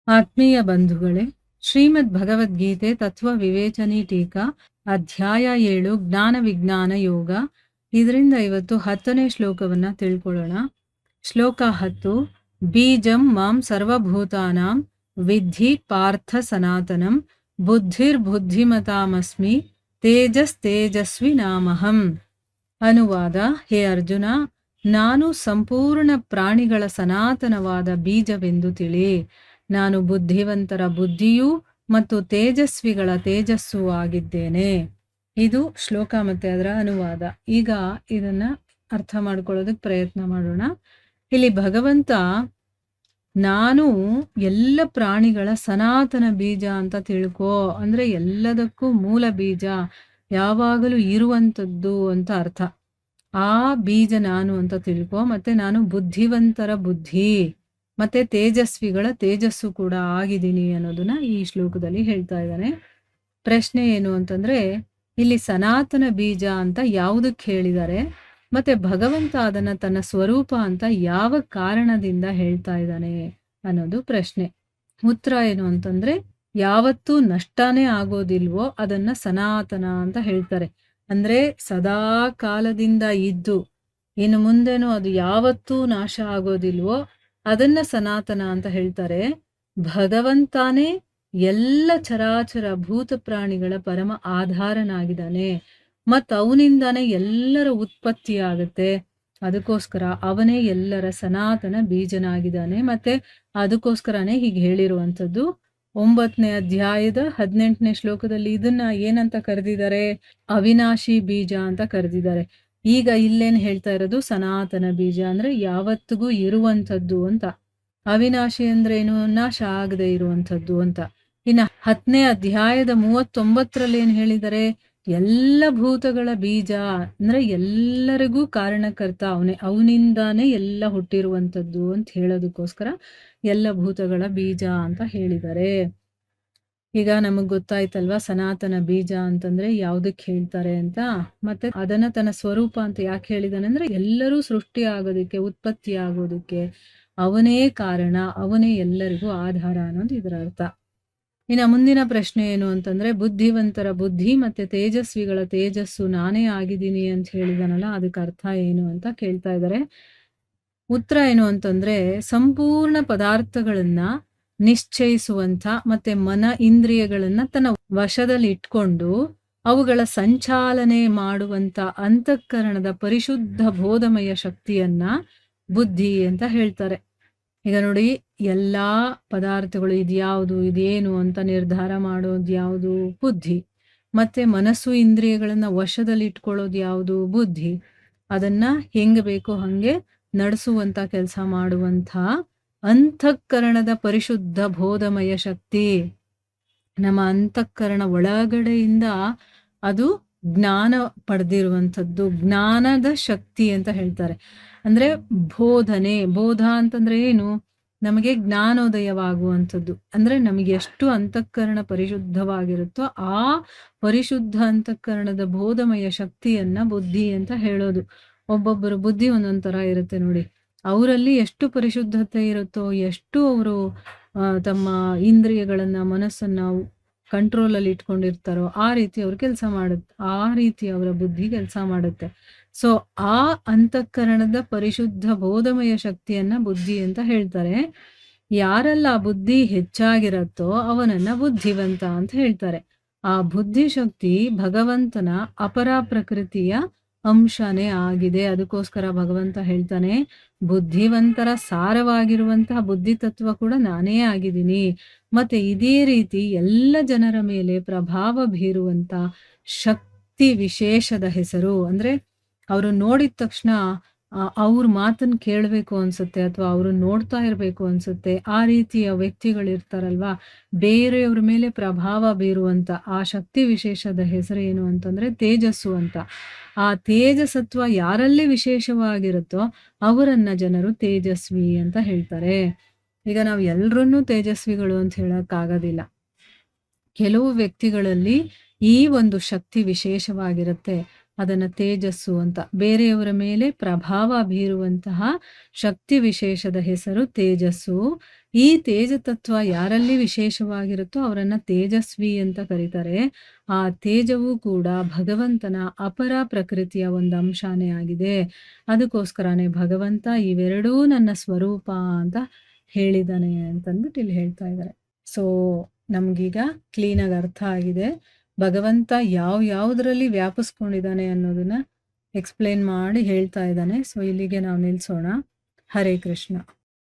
ಆತ್ಮೀಯ ಬಂಧುಗಳೇ, ಶ್ರೀಮದ್ ಭಗವದ್ಗೀತೆ ತತ್ವ ವಿವೇಚನಿ ಟೀಕಾ ಅಧ್ಯಾಯ 7 ಜ್ಞಾನ ವಿಜ್ಞಾನ ಯೋಗ. ಇದರಿಂದ ಇವತ್ತು 10ನೇ ಶ್ಲೋಕವನ್ನ ತಿಳ್ಕೊಳ್ಳೋಣ. ಶ್ಲೋಕ 10. ಬೀಜಂ ಮಾಂ ಸರ್ವಭೂತಾನಾಂ ವಿದ್ಧಿ ಪಾರ್ಥ ಸನಾತನಂ ಬುದ್ಧಿರ್ಬುದ್ಧಿಮತಾಮಸ್ಮಿ ತೇಜಸ್ ತೇಜಸ್ವಿ ನಾಮಹಂ. ಅನುವಾದ: ಹೇ ಅರ್ಜುನ, ನಾನು ಸಂಪೂರ್ಣ ಪ್ರಾಣಿಗಳ ಸನಾತನವಾದ ಬೀಜವೆಂದು ತಿಳಿ. ನಾನು ಬುದ್ಧಿವಂತರ ಬುದ್ಧಿಯೂ ಮತ್ತು ತೇಜಸ್ವಿಗಳ ತೇಜಸ್ಸೂ ಆಗಿದ್ದೇನೆ. ಇದು ಶ್ಲೋಕ ಮತ್ತೆ ಅದರ ಅನುವಾದ. ಈಗ ಇದನ್ನ ಅರ್ಥ ಮಾಡ್ಕೊಳ್ಳೋದಕ್ಕೆ ಪ್ರಯತ್ನ ಮಾಡೋಣ. ಇಲ್ಲಿ ಭಗವಂತ ನಾನು ಎಲ್ಲ ಪ್ರಾಣಿಗಳ ಸನಾತನ ಬೀಜ ಅಂತ ತಿಳ್ಕೋ, ಅಂದ್ರೆ ಎಲ್ಲದಕ್ಕೂ ಮೂಲ ಬೀಜ, ಯಾವಾಗಲೂ ಇರುವಂಥದ್ದು ಅಂತ ಅರ್ಥ. ಆ ಬೀಜ ನಾನು ಅಂತ ತಿಳ್ಕೊ. ಮತ್ತೆ ನಾನು ಬುದ್ಧಿವಂತರ ಬುದ್ಧಿ ಮತ್ತೆ ತೇಜಸ್ವಿಗಳ ತೇಜಸ್ಸು ಕೂಡ ಆಗಿದ್ದೀನಿ ಅನ್ನೋದನ್ನ ಈ ಶ್ಲೋಕದಲ್ಲಿ ಹೇಳ್ತಾ ಇದ್ದಾನೆ. ಪ್ರಶ್ನೆ ಏನು ಅಂತಂದ್ರೆ, ಇಲ್ಲಿ ಸನಾತನ ಬೀಜ ಅಂತ ಯಾವುದಕ್ಕೆ ಹೇಳಿದ್ದಾರೆ, ಮತ್ತೆ ಭಗವಂತ ಅದನ್ನ ತನ್ನ ಸ್ವರೂಪ ಅಂತ ಯಾವ ಕಾರಣದಿಂದ ಹೇಳ್ತಾ ಇದ್ದಾನೆ ಅನ್ನೋದು ಪ್ರಶ್ನೆ. ಉತ್ತರ ಏನು ಅಂತಂದ್ರೆ, ಯಾವತ್ತೂ ನಷ್ಟನೇ ಆಗೋದಿಲ್ವೋ ಅದನ್ನ ಸನಾತನ ಅಂತ ಹೇಳ್ತಾರೆ. ಅಂದ್ರೆ ಸದಾ ಕಾಲದಿಂದ ಇದ್ದು ಇನ್ನು ಮುಂದೆನೂ ಅದು ಯಾವತ್ತೂ ನಾಶ ಆಗೋದಿಲ್ವೋ ಅದನ್ನ ಸನಾತನ ಅಂತ ಹೇಳ್ತಾರೆ. ಭಗವಂತಾನೇ ಎಲ್ಲ ಚರಾಚರ ಭೂತ ಪ್ರಾಣಿಗಳ ಪರಮ ಆಧಾರನಾಗಿದ್ದಾನೆ, ಮತ್ತು ಅವನಿಂದಾನೇ ಎಲ್ಲರ ಉತ್ಪತ್ತಿ ಆಗುತ್ತೆ. ಅದಕ್ಕೋಸ್ಕರ ಅವನೇ ಎಲ್ಲರ ಸನಾತನ ಬೀಜನಾಗಿದ್ದಾನೆ. ಮತ್ತೆ ಅದಕ್ಕೋಸ್ಕರನೇ ಹೀಗೆ ಹೇಳಿರುವಂಥದ್ದು. 9ನೇ ಅಧ್ಯಾಯದ 18ನೇ ಶ್ಲೋಕದಲ್ಲಿ ಇದನ್ನ ಏನಂತ ಕರೆದಿದ್ದಾರೆ? ಅವಿನಾಶಿ ಬೀಜ ಅಂತ ಕರೆದಿದ್ದಾರೆ. ಈಗ ಇಲ್ಲೇನ್ ಹೇಳ್ತಾ ಇರೋದು? ಸನಾತನ ಬೀಜ ಅಂದ್ರೆ ಯಾವತ್ತಿಗೂ ಇರುವಂಥದ್ದು ಅಂತ. ಅವಿನಾಶಿ ಅಂದ್ರೆ ಏನು? ನಾಶ ಆಗದೆ ಇರುವಂಥದ್ದು ಅಂತ. ಇನ್ನು 10ನೇ ಅಧ್ಯಾಯದ 39ರಲ್ಲಿ ಏನ್ ಹೇಳಿದ್ದಾರೆ? ಎಲ್ಲ ಭೂತಗಳ ಬೀಜ ಅಂದ್ರೆ ಎಲ್ಲರಿಗೂ ಕಾರಣಕರ್ತ ಅವನೇ, ಅವನಿಂದಾನೇ ಎಲ್ಲ ಹುಟ್ಟಿರುವಂಥದ್ದು ಅಂತ ಹೇಳೋದಕ್ಕೋಸ್ಕರ ಎಲ್ಲ ಭೂತಗಳ ಬೀಜ ಅಂತ ಹೇಳಿದ್ದಾರೆ. ಈಗ ನಮಗ್ ಗೊತ್ತಾಯ್ತಲ್ವಾ ಸನಾತನ ಬೀಜ ಅಂತಂದ್ರೆ ಯಾವ್ದಕ್ ಹೇಳ್ತಾರೆ ಅಂತ. ಮತ್ತೆ ಅದನ್ನ ತನ್ನ ಸ್ವರೂಪ ಅಂತ ಯಾಕೆ ಹೇಳಿದಾನೆ ಅಂದ್ರೆ, ಎಲ್ಲರೂ ಸೃಷ್ಟಿ ಆಗೋದಕ್ಕೆ, ಉತ್ಪತ್ತಿ ಆಗೋದಕ್ಕೆ ಅವನೇ ಕಾರಣ, ಅವನೇ ಎಲ್ಲರಿಗೂ ಆಧಾರ ಅನ್ನೋದು ಇದರ ಅರ್ಥ. ಇನ್ನು ಮುಂದಿನ ಪ್ರಶ್ನೆ ಏನು ಅಂತಂದ್ರೆ, ಬುದ್ಧಿವಂತರ ಬುದ್ಧಿ ಮತ್ತೆ ತೇಜಸ್ವಿಗಳ ತೇಜಸ್ಸು ನಾನೇ ಆಗಿದ್ದೀನಿ ಅಂತ ಹೇಳಿದಾನಲ್ಲ, ಅದಕ್ಕೆ ಅರ್ಥ ಏನು ಅಂತ ಕೇಳ್ತಾ ಇದ್ದಾರೆ. ಉತ್ತರ ಏನು ಅಂತಂದ್ರೆ, ಸಂಪೂರ್ಣ ಪದಾರ್ಥಗಳನ್ನ ನಿಶ್ಚಯಿಸುವಂಥ ಮತ್ತೆ ಮನ ಇಂದ್ರಿಯಗಳನ್ನ ತನ್ನ ವಶದಲ್ಲಿ ಇಟ್ಕೊಂಡು ಅವುಗಳ ಸಂಚಾಲನೆ ಮಾಡುವಂತ ಅಂತಃಕರಣದ ಪರಿಶುದ್ಧ ಬೋಧಮಯ ಶಕ್ತಿಯನ್ನ ಬುದ್ಧಿ ಅಂತ ಹೇಳ್ತಾರೆ. ಈಗ ನೋಡಿ, ಎಲ್ಲಾ ಪದಾರ್ಥಗಳು ಇದ್ಯಾವುದು, ಇದೇನು ಅಂತ ನಿರ್ಧಾರ ಮಾಡೋದು ಯಾವುದು? ಬುದ್ಧಿ. ಮತ್ತೆ ಮನಸ್ಸು ಇಂದ್ರಿಯಗಳನ್ನ ವಶದಲ್ಲಿ ಇಟ್ಕೊಳ್ಳೋದು ಯಾವುದು? ಬುದ್ಧಿ. ಅದನ್ನ ಹೆಂಗ್ ಬೇಕೋ ಹಂಗೆ ನಡೆಸುವಂತ ಕೆಲಸ ಮಾಡುವಂಥ ಅಂತಃಕರಣದ ಪರಿಶುದ್ಧ ಬೋಧಮಯ ಶಕ್ತಿ, ನಮ್ಮ ಅಂತಃಕರಣ ಒಳಗಡೆಯಿಂದ ಅದು ಜ್ಞಾನ ಪಡೆದಿರುವಂಥದ್ದು, ಜ್ಞಾನದ ಶಕ್ತಿ ಅಂತ ಹೇಳ್ತಾರೆ. ಅಂದ್ರೆ ಬೋಧನೆ, ಬೋಧ ಅಂತಂದ್ರೆ ಏನು? ನಮಗೆ ಜ್ಞಾನೋದಯವಾಗುವಂಥದ್ದು. ಅಂದ್ರೆ ನಮಗೆ ಎಷ್ಟು ಅಂತಃಕರಣ ಪರಿಶುದ್ಧವಾಗಿರುತ್ತೋ ಆ ಪರಿಶುದ್ಧ ಅಂತಃಕರಣದ ಬೋಧಮಯ ಶಕ್ತಿಯನ್ನ ಬುದ್ಧಿ ಅಂತ ಹೇಳೋದು. ಒಬ್ಬೊಬ್ಬರು ಬುದ್ಧಿ ಒಂದೊಂದ್ ತರ ಇರುತ್ತೆ ನೋಡಿ. ಅವರಲ್ಲಿ ಎಷ್ಟು ಪರಿಶುದ್ಧತೆ ಇರುತ್ತೋ, ಎಷ್ಟು ಅವರು ತಮ್ಮ ಇಂದ್ರಿಯಗಳನ್ನ, ಮನಸ್ಸನ್ನ ಕಂಟ್ರೋಲಲ್ಲಿ ಇಟ್ಕೊಂಡಿರ್ತಾರೋ ಆ ರೀತಿ ಅವ್ರು ಕೆಲಸ ಮಾಡುತ್ತೆ, ಆ ರೀತಿ ಅವರ ಬುದ್ಧಿ ಕೆಲಸ ಮಾಡುತ್ತೆ. ಸೊ ಆ ಅಂತಃಕರಣದ ಪರಿಶುದ್ಧ ಬೋಧಮಯ ಶಕ್ತಿಯನ್ನ ಬುದ್ಧಿ ಅಂತ ಹೇಳ್ತಾರೆ. ಯಾರೆಲ್ಲ ಆ ಬುದ್ಧಿ ಹೆಚ್ಚಾಗಿರತ್ತೋ ಅವನನ್ನ ಬುದ್ಧಿವಂತ ಅಂತ ಹೇಳ್ತಾರೆ. ಆ ಬುದ್ಧಿಶಕ್ತಿ ಭಗವಂತನ ಅಪರ ಪ್ರಕೃತಿಯ ಅಂಶನೇ ಆಗಿದೆ. ಅದಕ್ಕೋಸ್ಕರ ಭಗವಂತ ಹೇಳ್ತಾನೆ, ಬುದ್ಧಿವಂತರ ಸಾರವಾಗಿರುವಂತಹ ಬುದ್ಧಿ ತತ್ವ ಕೂಡ ನಾನೇ ಆಗಿದ್ದೀನಿ. ಮತ್ತೆ ಇದೇ ರೀತಿ ಎಲ್ಲ ಜನರ ಮೇಲೆ ಪ್ರಭಾವ ಬೀರುವಂತ ಶಕ್ತಿ ವಿಶೇಷದ ಹೆಸರು. ಅಂದ್ರೆ ಅವರು ನೋಡಿದ ತಕ್ಷಣ ಅವ್ರ ಮಾತನ್ನ ಕೇಳಬೇಕು ಅನ್ಸುತ್ತೆ, ಅಥವಾ ಅವರು ನೋಡ್ತಾ ಇರ್ಬೇಕು ಅನ್ಸುತ್ತೆ. ಆ ರೀತಿಯ ವ್ಯಕ್ತಿಗಳಿರ್ತಾರಲ್ವಾ, ಬೇರೆಯವ್ರ ಮೇಲೆ ಪ್ರಭಾವ ಬೀರುವಂತ ಆ ಶಕ್ತಿ ವಿಶೇಷದ ಹೆಸರು ಏನು ಅಂತಂದ್ರೆ ತೇಜಸ್ಸು ಅಂತ. ಆ ತೇಜಸತ್ವ ಯಾರಲ್ಲಿ ವಿಶೇಷವಾಗಿರುತ್ತೋ ಅವರನ್ನ ಜನರು ತೇಜಸ್ವಿ ಅಂತ ಹೇಳ್ತಾರೆ. ಈಗ ನಾವು ಎಲ್ರನ್ನೂ ತೇಜಸ್ವಿಗಳು ಅಂತ ಹೇಳಕ್ಕಾಗೋದಿಲ್ಲ. ಕೆಲವು ವ್ಯಕ್ತಿಗಳಲ್ಲಿ ಈ ಒಂದು ಶಕ್ತಿ ವಿಶೇಷವಾಗಿರುತ್ತೆ. ಅದನ್ನು ತೇಜಸ್ಸು ಅಂತ. ಬೇರೆಯವರ ಮೇಲೆ ಪ್ರಭಾವ ಬೀರುವಂತಹ ಶಕ್ತಿ ವಿಶೇಷದ ಹೆಸರು ತೇಜಸ್ಸು. ಈ ತೇಜ ತತ್ವ ಯಾರಲ್ಲಿ ವಿಶೇಷವಾಗಿರುತ್ತೋ ಅವರನ್ನು ತೇಜಸ್ವಿ ಅಂತ ಕರೀತಾರೆ. ಆ ತೇಜವೂ ಕೂಡ ಭಗವಂತನ ಅಪರ ಪ್ರಕೃತಿಯ ಒಂದು ಅಂಶನೇ ಆಗಿದೆ. ಅದಕ್ಕೋಸ್ಕರನೇ ಭಗವಂತ ಇವೆರಡೂ ನನ್ನ ಸ್ವರೂಪ ಅಂತ ಹೇಳಿದ್ದಾನೆ ಅಂತಂದ್ಬಿಟ್ಟು ಇಲ್ಲಿ ಹೇಳ್ತಾ ಇದ್ದಾರೆ. ಸೊ ನಮಗೀಗ ಕ್ಲೀನಾಗಿ ಅರ್ಥ ಆಗಿದೆ ಭಗವಂತ ಯಾವುದರಲ್ಲಿ ವ್ಯಾಪಿಸ್ಕೊಂಡಿದ್ದಾನೆ ಅನ್ನೋದನ್ನ ಎಕ್ಸ್ಪ್ಲೇನ್ ಮಾಡಿ ಹೇಳ್ತಾ ಇದ್ದಾನೆ. ಸೊ ಇಲ್ಲಿಗೆ ನಾವು ನಿಲ್ಲಿಸೋಣ. ಹರೇ ಕೃಷ್ಣ.